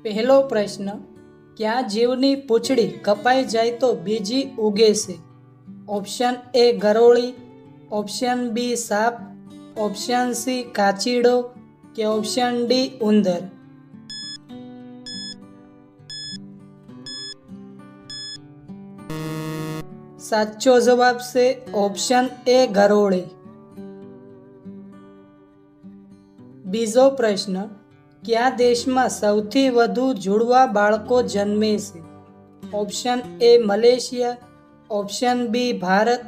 પહેલો પ્રશ્ન, કયા જીવની પૂંછડી કપાઈ જાય તો બીજી ઉગે છે? ઓપ્શન એ ગરોળી, ઓપ્શન બી સાપ, ઓપ્શન સી કાચીડો કે ઓપ્શન ડી ઉંદર? સાચો જવાબ છે ઓપ્શન એ ગરોળી. બીજો પ્રશ્ન, કયા દેશમાં સૌથી વધુ જુડવા બાળકો જન્મે છે? Option A Malaysia, option B Bharat,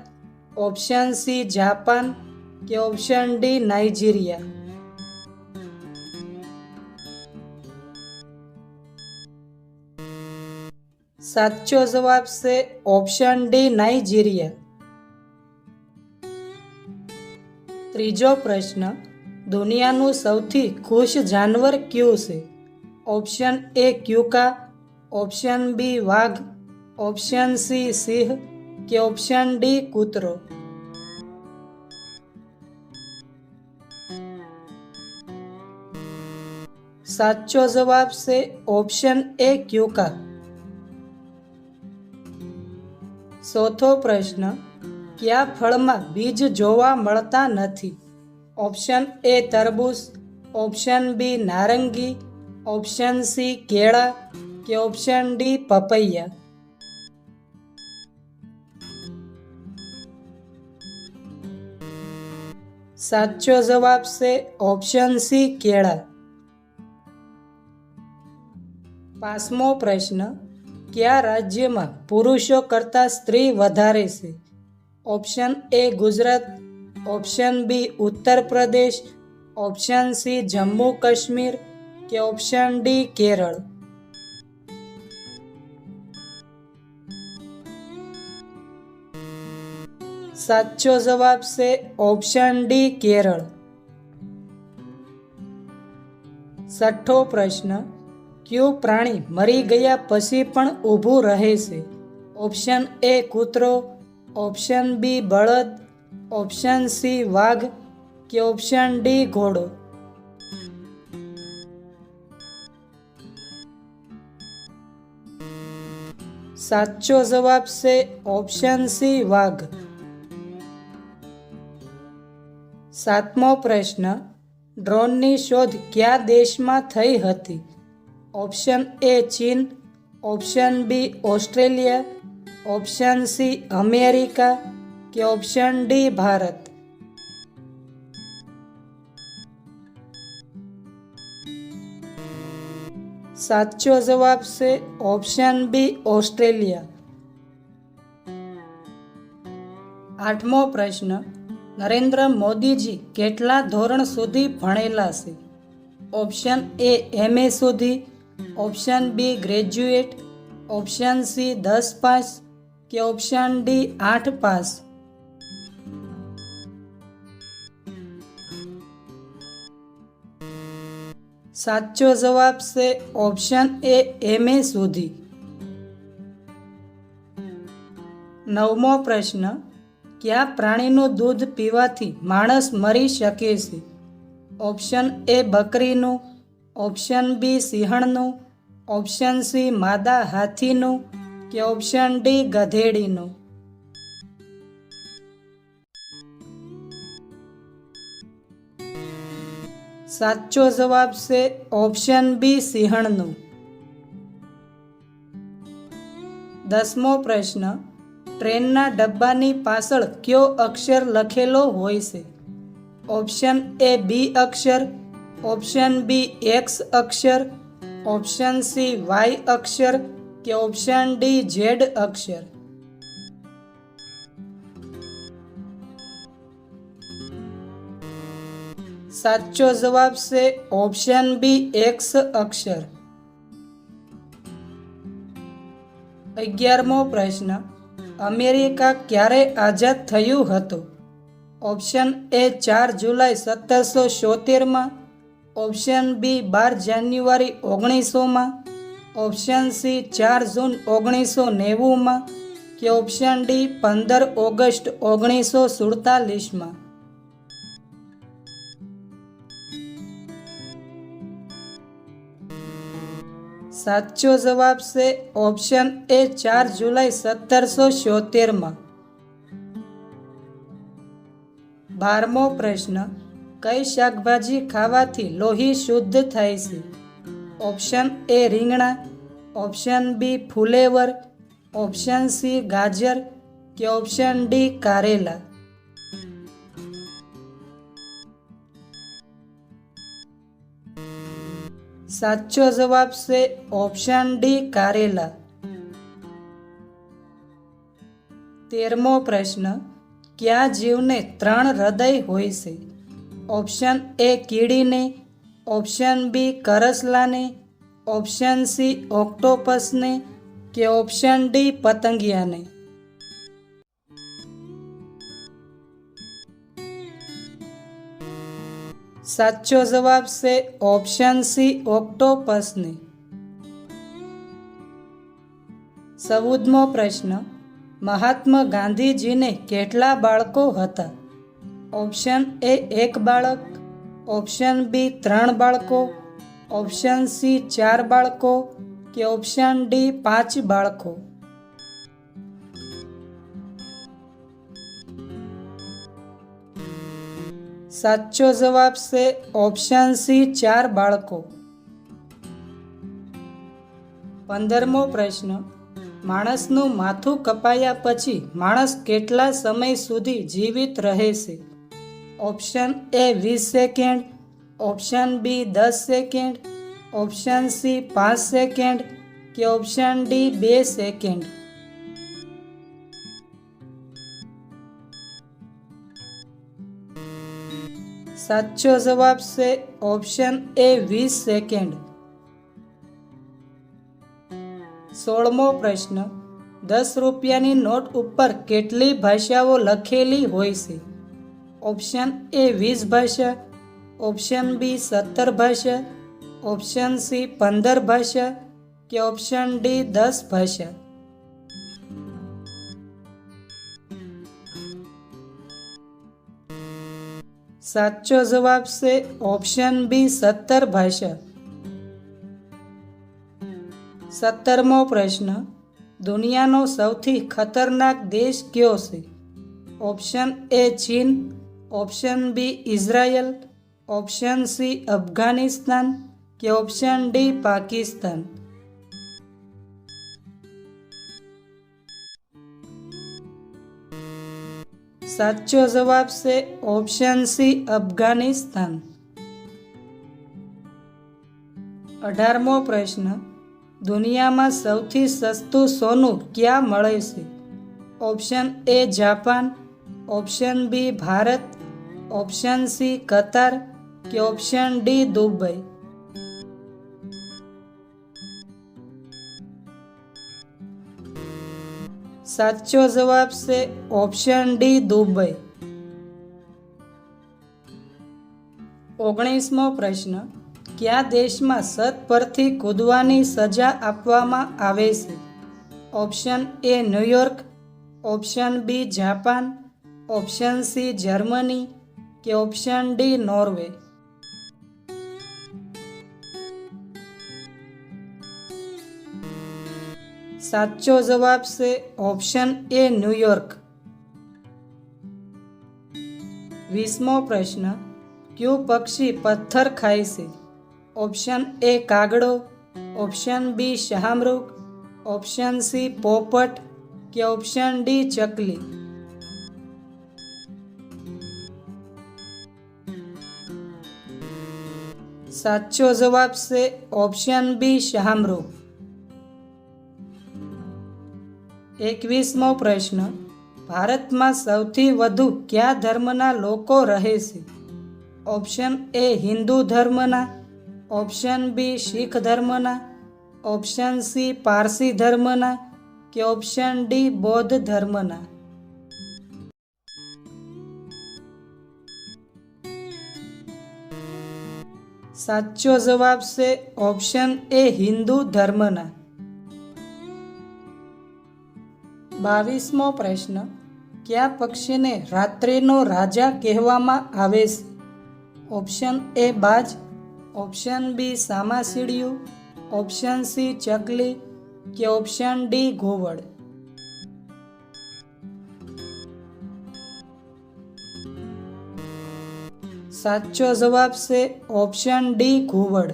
option C Japan કે ઓપ્શન ડી નાઇજીરિયા? સાચો જવાબ છે ઓપ્શન ડી નાઇજીરિયા. ત્રીજો પ્રશ્ન, દુનિયાનું સૌથી ખુશ જાનવર કયું છે? ઓપ્શન એ ક્યુકા, ઓપ્શન બી વાઘ, ઓપ્શન સી સિંહ કે ઓપ્શન ડી કૂતરો? સાચો જવાબ છે ઓપ્શન એ ક્યુકા. ચોથો પ્રશ્ન, કયા ફળમાં બીજ જોવા મળતા નથી? ઓપ્શન એ તરબૂચ, ઓપ્શન બી નારંગી, ઓપ્શન સી કેળા કે ઓપ્શન ડી પપૈયા? સાચો જવાબ છે ઓપ્શન સી કેળા. પાંચમો પ્રશ્ન, કયા રાજ્યમાં પુરુષો કરતાં સ્ત્રી વધારે છે? Option A Gujarat, option B Uttar Pradesh, option C Jammu Kashmir કે ઓપ્શન ડી કેરળ? સાચો જવાબ છે ઓપ્શન ડી કેરળ. છઠ્ઠો પ્રશ્ન, કયું પ્રાણી મરી ગયા પછી પણ ઊભું રહે છે? ઓપ્શન એ કૂતરો, ઓપ્શન બી બળદ, ઓપ્શન સી વાઘ કે ઓપ્શન ડી ઘોડો? સાચો જવાબ છે ઓપ્શન સી વાઘ. સાતમો પ્રશ્ન, ડ્રોનની શોધ કયા દેશમાં થઈ હતી? ઓપ્શન એ ચીન, option B Australia, option C America કે ઓપ્શન ડી ભારત? સાચો જવાબ છે ઓપ્શન બી ઓસ્ટ્રેલિયા. આઠમો પ્રશ્ન, નરેન્દ્ર મોદીજી કેટલા ધોરણ સુધી ભણેલા છે? ઓપ્શન એ MA સુધી, option B graduate, option C 10 pass કે ઓપ્શન ડી 8 પાસ? સાચો જવાબ છે ઓપ્શન એ MA સુધી. નવમો પ્રશ્ન, કયા પ્રાણીનું દૂધ પીવાથી માણસ મરી શકે છે? ઓપ્શન એ બકરીનું, ઓપ્શન બી સિંહણનું, ઓપ્શન સી માદા હાથીનું કે ઓપ્શન ડી ગધેડીનું? સાચો જવાબ છે ઓપ્શન બી સિંહણનું. દસમો પ્રશ્ન, ટ્રેનના ડબ્બાની પાછળ કયો અક્ષર લખેલો હોય છે? ઓપ્શન એ બી અક્ષર, ઓપ્શન બી X અક્ષર, ઓપ્શન સી Y અક્ષર કે ઓપ્શન ડી Z અક્ષર? સાચો જવાબ છે ઓપ્શન બી X અક્ષર. 11મો પ્રશ્ન, અમેરિકા ક્યારે આઝાદ થયું હતું? ઓપ્શન એ 4 જુલાઈ 1776માં, ઓપ્શન બી 12 જાન્યુઆરી 1900માં, ઓપ્શન સી 4 જૂન 1990માં કે ઓપ્શન ડી 15 ઓગસ્ટ 1947માં? સાચો જવાબ છે ઓપ્શન એ 4 જુલાઈ 1776માં। 12મો પ્રશ્ન, કઈ શાકભાજી ખાવાથી લોહી શુદ્ધ થાય છે? ઓપ્શન એ રીંગણા, ઓપ્શન બી ફુલેવર, ઓપ્શન સી ગાજર કે ઓપ્શન ડી કારેલા? સાચો જવાબ છે ઓપ્શન ડી કારેલા। 13મો પ્રશ્ન, કયા જીવને 3 હૃદય હોય છે? ઓપ્શન એ કીડીને, ઓપ્શન બી કરસલાને, ઓપ્શન સી ઓક્ટોપસને કે ઓપ્શન ડી પતંગિયાને? સાચો જવાબ છે ઓપ્શન સી ઓક્ટોપસને। 14મો પ્રશ્ન, મહાત્મા ગાંધીજીને કેટલા બાળકો હતા? ઓપ્શન એ 1 બાળક, ઓપ્શન બી 3 બાળકો, ઓપ્શન સી 4 બાળકો કે ઓપ્શન ડી 5 બાળકો? સાચો જવાબ છે ઓપ્શન સી 4 બાળકો। 15મો પ્રશ્ન, માણસનું માથું કપાયા પછી માણસ કેટલા સમય સુધી જીવિત રહે છે? Option A 20 second, option B 10 second, option C 5 second કે ઓપ્શન ડી 2 સેકન્ડ? સાચો જવાબ છે ઓપ્શન એ 20 સેકન્ડ। 16મો પ્રશ્ન, 10 રૂપિયાની નોટ ઉપર કેટલી ભાષાઓ લખેલી હોય છે? ઓપ્શન એ 20 ભાષા, ઓપ્શન બી 17 ભાષા, ઓપ્શન સી 15 ભાષા કે ઓપ્શન ડી 10 ભાષા? સાચો જવાબ છે ઓપ્શન બી 17 ભાષા। 17મો પ્રશ્ન, દુનિયાનો સૌથી ખતરનાક દેશ કયો છે? ઓપ્શન એ ચીન, option B Israel, option C Afghanistan કે ઓપ્શન ડી પાકિસ્તાન? સાચો જવાબ છે ઓપ્શન સી અફઘાનિસ્તાન। 18મો પ્રશ્ન, દુનિયામાં સૌથી સસ્તું સોનું ક્યાં મળે છે? Option A Japan, option B Bharat, option C Qatar કે ઓપ્શન ડી દુબઈ? સાચો જવાબ છે ઓપ્શન ડી દુબઈ। 19મો પ્રશ્ન, કયા દેશમાં છત પરથી કૂદવાની સજા આપવામાં આવે છે? Option A New York, option B Japan, option C Germany કે ઓપ્શન ડી નોર્વે? સાચો જવાબ છે ઓપ્શન એ ન્યૂયોર્ક। 20મો પ્રશ્ન, કયું પક્ષી પથ્થર ખાય છે? ઓપ્શન એ કાગડો, ઓપ્શન બી શાહમૃગ, ઓપ્શન સી પોપટ કે ઓપ્શન ડી ચકલી? સાચો જવાબ છે ઓપ્શન બી શાહમૃગ। 21મો પ્રશ્ન, ભારતમાં સૌથી વધુ કયા ધર્મના લોકો રહે છે? ઓપ્શન એ હિન્દુ ધર્મના, ઓપ્શન બી શીખ ધર્મના, ઓપ્શન સી પારસી ધર્મના કે ઓપ્શન ડી બૌદ્ધ ધર્મના? સાચો જવાબ છે ઓપ્શન એ હિન્દુ ધર્મના। 22મો પ્રશ્ન, કયા પક્ષીને રાત્રિનો રાજા કહેવામાં આવે છે? ઓપ્શન એ બાજ, ઓપ્શન બી સામાસીડિયું, ઓપ્શન સી ચકલી કે ઓપ્શન ડી ઘુવડ? સાચો જવાબ છે ઓપ્શન ડી ઘુવડ.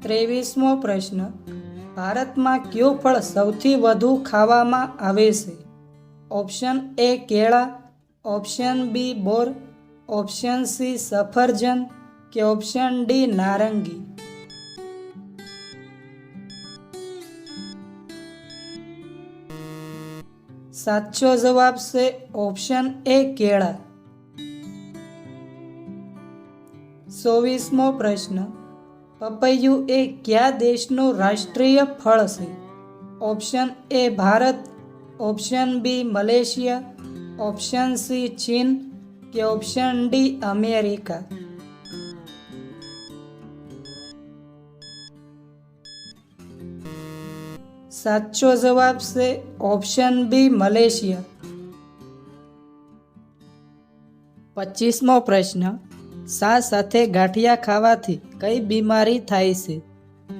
23મો પ્રશ્ન. ભારતમાં કયું ફળ સૌથી વધુ ખાવામાં આવે છે? ઓપ્શન એ કેળા, ઓપ્શન બી બોર, ઓપ્શન સી સફરજન કે ઓપ્શન ડી નારંગી? સાચો જવાબ છે ઓપ્શન એ કેળા. 24મો પ્રશ્ન. પપૈયું એ કયા દેશનું રાષ્ટ્રીય ફળ છે? Option A Bharat, option B Malaysia, option C ચીન કે ઓપ્શન ડી અમેરિકા? સાચો જવાબ છે ઓપ્શન બી મલેશિયા. 25મો પ્રશ્ન. શા સાથે ગાંઠિયા ખાવાથી કઈ બીમારી થાય છે?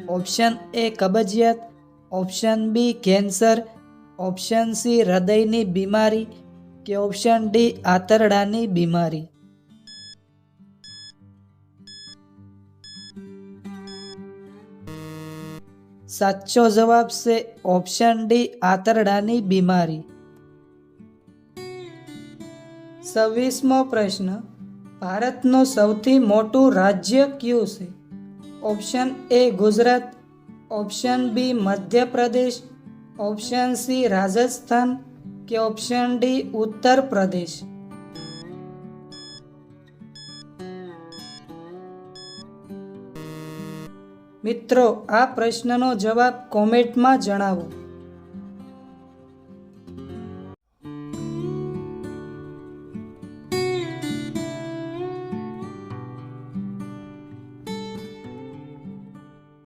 ઓપ્શન એ કબજિયાત, option B cancer, option C હૃદયની બીમારી કે ઓપ્શન ડી આંતરડાની બીમારી? સાચો જવાબ છે ઓપ્શન ડી આંતરડાની બીમારી. 26મો પ્રશ્ન. ભારતનું સૌથી મોટું રાજ્ય કયું છે? Option A Gujarat, option B Madhya Pradesh, option C Rajasthan કે ઓપ્શન ડી ઉત્તર પ્રદેશ? મિત્રો, આ પ્રશ્નનો જવાબ કોમેન્ટમાં જણાવો.